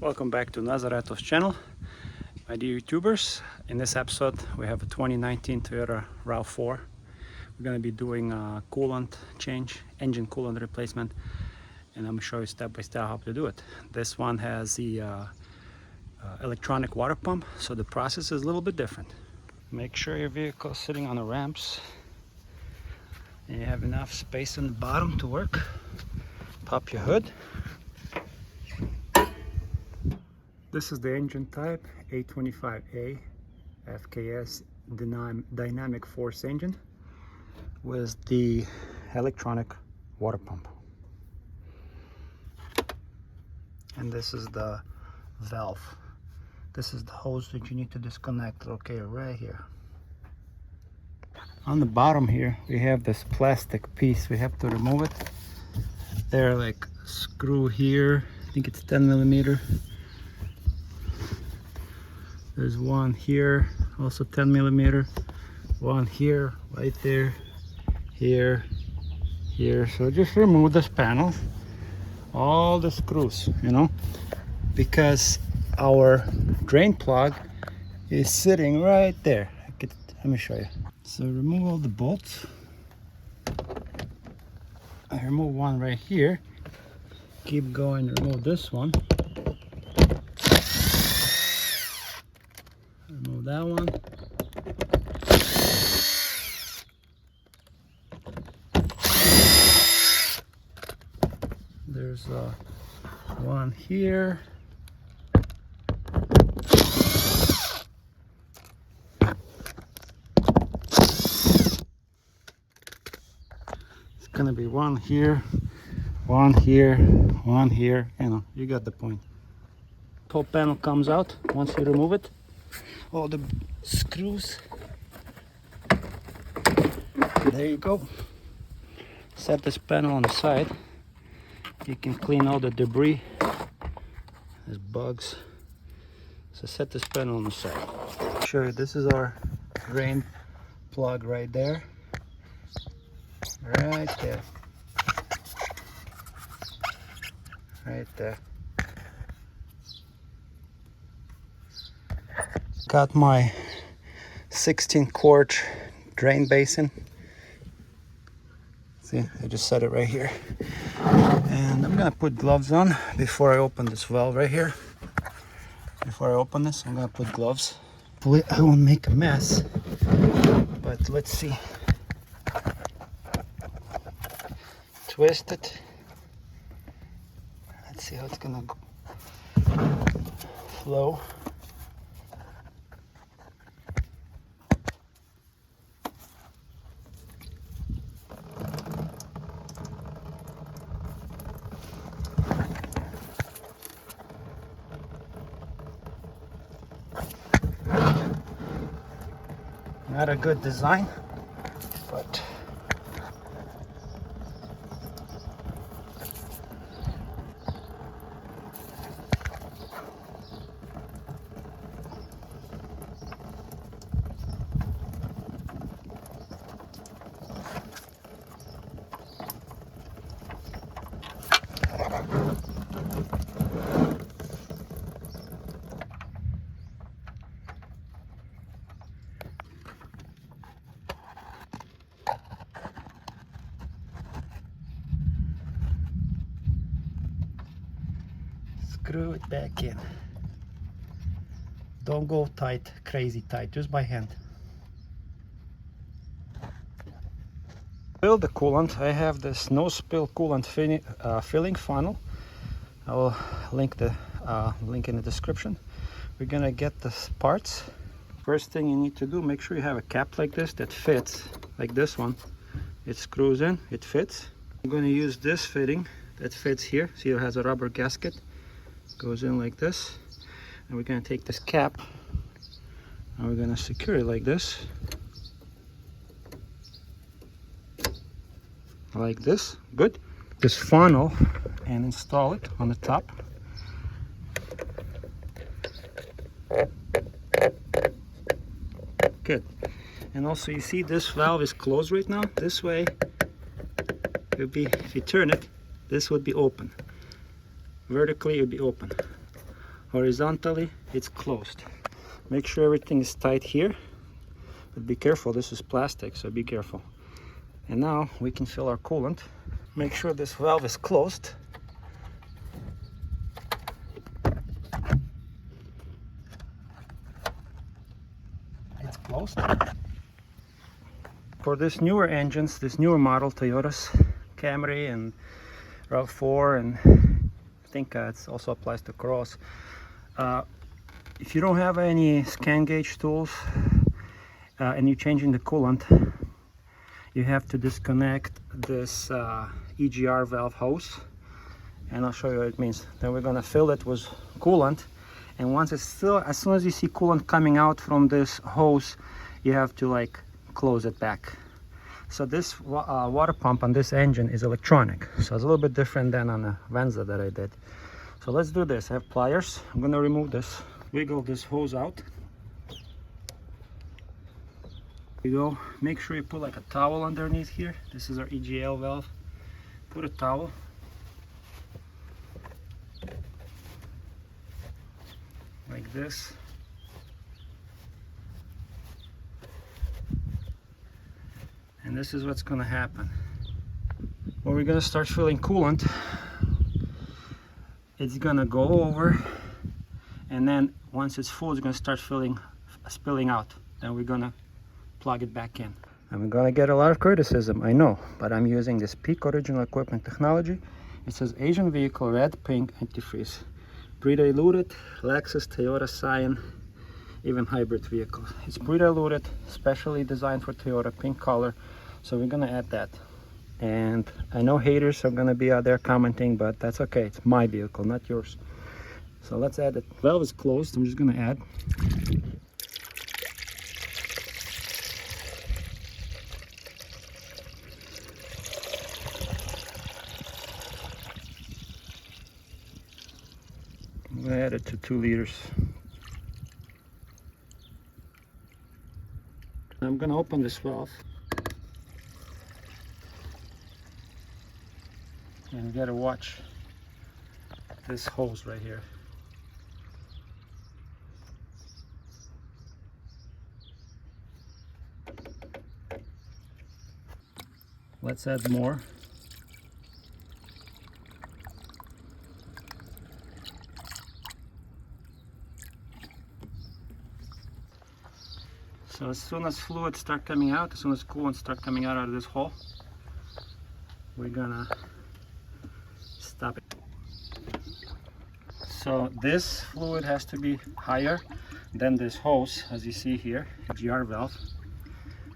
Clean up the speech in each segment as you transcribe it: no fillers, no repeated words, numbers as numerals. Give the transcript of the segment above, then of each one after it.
Welcome back to Nazareto's channel, my dear YouTubers. In this episode we have a 2019 Toyota Rav4. We're going to be doing a coolant change, engine coolant replacement, and I'm going to show you step by step how to do it. This one has the electronic water pump, so the process is a little bit different. Make sure your vehicle is sitting on the ramps and you have enough space on the bottom to work. Pop your hood. This is the engine type, A25A FKS dynamic force engine with the electronic water pump. And this is the valve. This is the hose that you need to disconnect, okay, right here. On the bottom here, we have this plastic piece. We have to remove it. There, like screw here, I think it's 10 millimeter. There's one here, also 10 millimeter. One here, right there, here, here. So just remove this panel, all the screws, you know, because our drain plug is sitting right there. Let me show you. So remove all the bolts. I remove one right here. Keep going, remove this one. Remove that one. There's one here. It's gonna be one here, one here, one here. You know, you got the point. Whole panel comes out once you remove it. All the screws. There you go. Set this panel on the side. You can clean all the debris. There's bugs. So set this panel on the side. Show you, this is our drain plug right there. Right there. Right there. Got my 16-quart drain basin. See, I just set it right here. And I'm gonna put gloves on before I open this valve right here. Before I open this, I'm gonna put gloves. I won't make a mess, but let's see. Twist it. Let's see how it's gonna flow. Not a good design, but screw it back in. Don't go tight, crazy tight, just by hand. Fill the coolant. I have this no spill coolant filling funnel. I will link the link in the description. We're gonna get the parts. First thing you need to do, make sure you have a cap like this that fits, like this one. It screws in, it fits. I'm gonna use this fitting that fits here. See, it has a rubber gasket. Goes in like this, and we're going to take this cap and we're going to secure it like this, good. This funnel and install it on the top. Good. And also, you see this valve is closed right now. This way it would be, if you turn it, this would be open. Vertically it would be open. horizontally it's closed. Make sure everything is tight here, but be careful, this is plastic, so be careful. And now we can fill our coolant. Make sure this valve is closed. It's closed. For this newer engines, this newer model, Toyota's Camry and Rav4, and I think it also applies to Cross. If you don't have any scan gauge tools and you're changing the coolant, you have to disconnect this EGR valve hose, and I'll show you what it means. Then we're gonna fill it with coolant, and once it's still, as soon as you see coolant coming out from this hose, you have to like close it back. So this water pump on this engine is electronic, so it's a little bit different than on the Venza that I did. So let's do this. I have pliers. I'm gonna remove this, wiggle this hose out. There you go. Make sure you put like a towel underneath here. This is our EGL valve. Put a towel. Like this. And this is what's gonna happen. When we're gonna start filling coolant, it's gonna go over, and then once it's full, it's gonna start spilling out. Then we're gonna plug it back in. I'm gonna get a lot of criticism, I know, but I'm using this Peak Original Equipment technology. It says Asian vehicle, red, pink, antifreeze. Pre-diluted, Lexus, Toyota, Scion, even hybrid vehicles. It's pre-diluted, specially designed for Toyota, pink color. So we're gonna add that. And I know haters are gonna be out there commenting, but that's okay. It's my vehicle, not yours. So let's add it. Valve is closed. I'm just gonna add. I'm gonna add it to 2 liters. I'm gonna open this valve. And you gotta watch this hose right here. Let's add more. So as soon as fluid start coming out, as soon as coolant start coming out of this hole, we're gonna stop it. So this fluid has to be higher than this hose, as you see here, GR valve,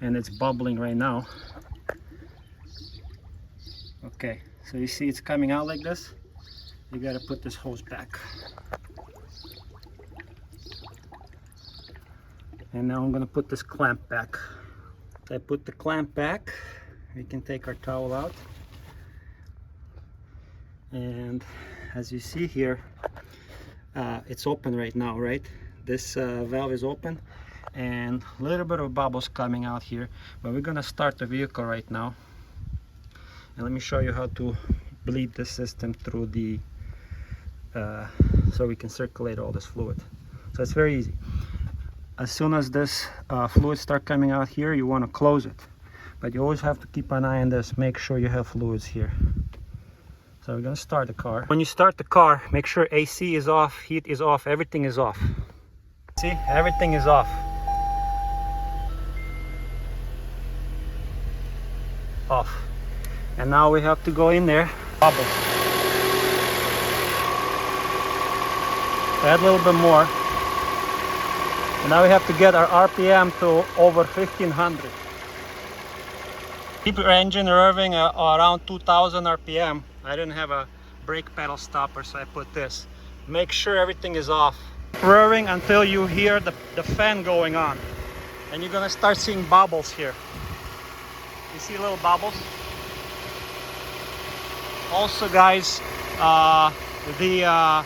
and it's bubbling right now. Okay, so you see it's coming out like this. You gotta put this hose back. And now I'm gonna put this clamp back. I put the clamp back. We can take our towel out. And as you see here, it's open right now, right? This valve is open, and a little bit of bubbles coming out here. But we're gonna start the vehicle right now. And let me show you how to bleed this system through the, so we can circulate all this fluid. So it's very easy. As soon as this fluid start coming out here, you want to close it. But you always have to keep an eye on this, make sure you have fluids here. So we're gonna start the car. When you start the car, make sure AC is off, heat is off, everything is off. See, everything is off. Off. And now we have to go in there, bubbles. Add a little bit more. And now we have to get our RPM to over 1500. Keep your engine revving around 2000 RPM. I didn't have a brake pedal stopper, so I put this. Make sure everything is off. Revving until you hear the fan going on. And you're gonna start seeing bubbles here. You see little bubbles? Also guys, the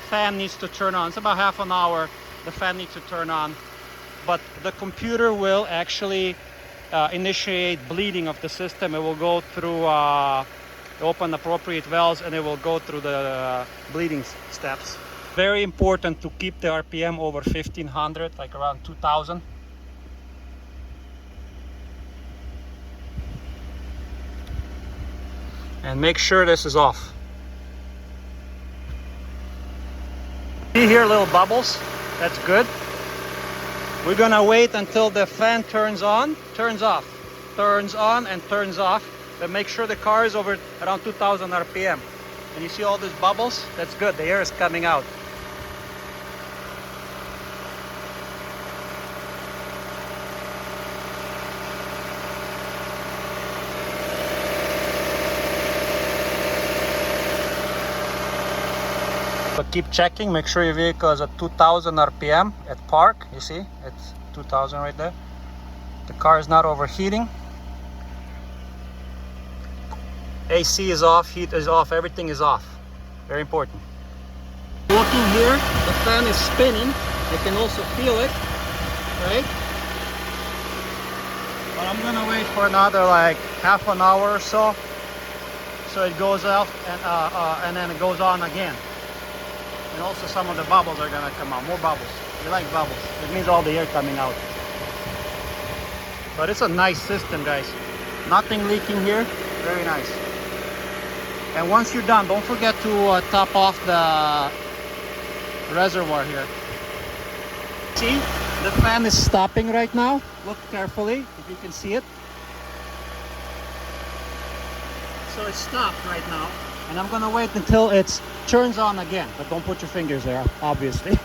fan needs to turn on. It's about half an hour. The fan needs to turn on, but the computer will actually initiate bleeding of the system. It will go through, open appropriate valves, and it will go through the bleeding steps. Very important to keep the RPM over 1500, like around 2000. And make sure this is off. See here little bubbles? That's good. We're gonna wait until the fan turns on, turns off, turns on and turns off. But make sure the car is over around 2000 RPM. And you see all these bubbles? That's good, the air is coming out. But keep checking, make sure your vehicle is at 2000 RPM at park. You see, it's 2000 right there. The car is not overheating. AC is off, heat is off, everything is off. Very important. Looking here, the fan is spinning. You can also feel it, right? But I'm gonna wait for another like half an hour or so. So it goes off and then it goes on again. And also some of the bubbles are gonna come out, more bubbles. We like bubbles. It means all the air coming out. But it's a nice system, guys. Nothing leaking here, very nice. And once you're done, don't forget to top off the reservoir here. See, the fan is stopping right now. Look carefully, if you can see it. So it stopped right now. And I'm gonna wait until it turns on again, but don't put your fingers there, obviously.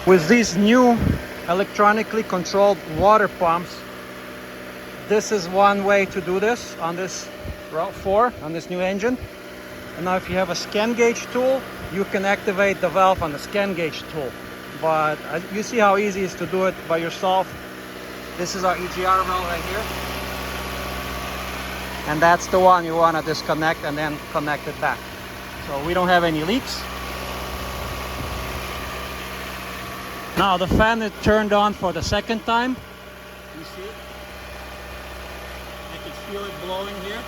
With these new electronically controlled water pumps, this is one way to do this on this Rav4, on this new engine. And now if you have a scan gauge tool, you can activate the valve on the scan gauge tool. But you see how easy it is to do it by yourself. This is our EGR valve right here. And that's the one you want to disconnect and then connect it back. So we don't have any leaks. Now the fan is turned on for the second time. You see it? I can feel it blowing here.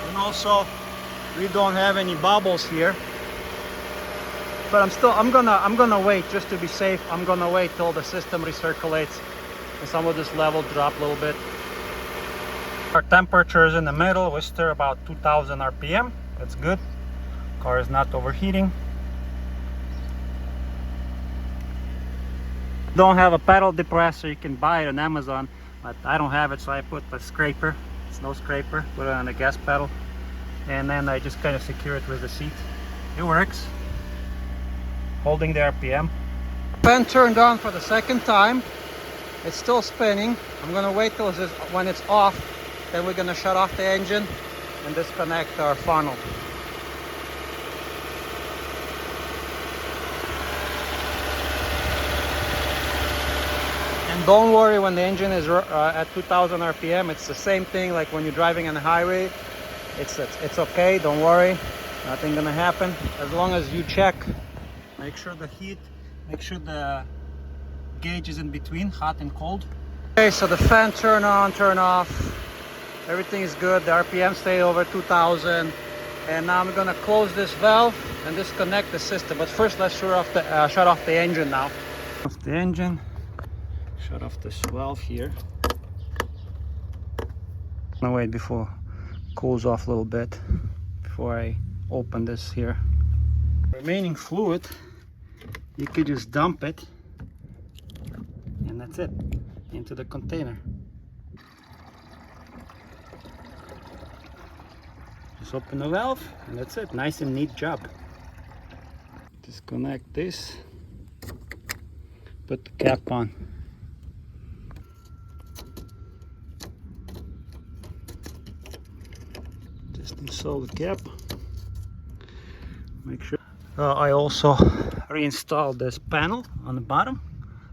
And also we don't have any bubbles here. But I'm gonna wait just to be safe. I'm gonna wait till the system recirculates and some of this level drop a little bit. Our temperature is in the middle. We're still about 2000 RPM. That's good. Car is not overheating. Don't have a pedal depressor. You can buy it on Amazon, but I don't have it, so I put a scraper. It's no scraper. Put it on the gas pedal, and then I just kind of secure it with the seat. It works. Holding the RPM. Fan turned on for the second time. It's still spinning. I'm gonna wait till when it's off. Then we're gonna shut off the engine and disconnect our funnel. And don't worry when the engine is at 2000 RPM. It's the same thing like when you're driving on the highway. It's okay, don't worry. Nothing gonna happen. As long as you check, make sure the heat, make sure the gauge is in between, hot and cold. Okay, so the fan turn on, turn off. Everything is good. The RPM stay over 2000. And now I'm gonna close this valve and disconnect the system. But first, let's shut off the engine now. Off the engine. Shut off this valve here. I'm gonna wait before it cools off a little bit before I open this here. Remaining fluid, you could just dump it, and that's it, into the container. Just open the valve and that's it. Nice and neat job. Disconnect this, put the cap on. Just install the cap. Make sure. I also reinstalled this panel on the bottom.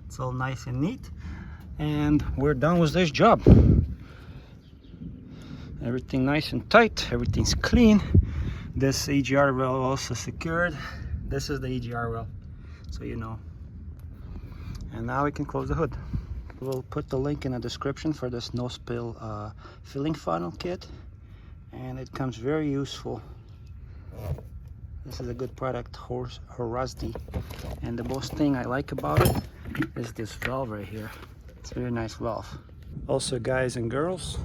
It's all nice and neat. And we're done with this job. Everything nice and tight, everything's clean. This EGR valve also secured. This is the EGR valve, so you know. And now we can close the hood. We'll put the link in the description for this no spill filling funnel kit. and it comes very useful. This is a good product, Horusdi. And the most thing I like about it is this valve right here. It's a very nice valve. Also, guys and girls,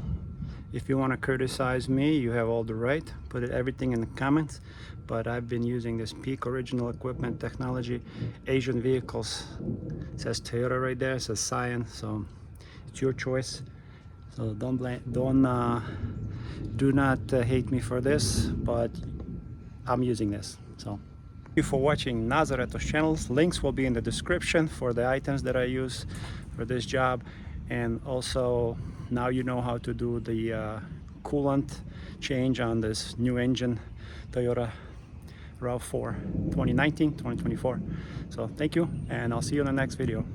if you want to criticize me, you have all the right. Put everything in the comments. But I've been using this Peak Original Equipment Technology Asian vehicles. It says Toyota right there. It says Cyan. So it's your choice. So do not hate me for this. But I'm using this. So thank you for watching Nazareto's channels. Links will be in the description for the items that I use for this job. And also, now you know how to do the coolant change on this new engine Toyota Rav4 2019-2024. So thank you, and I'll see you in the next video.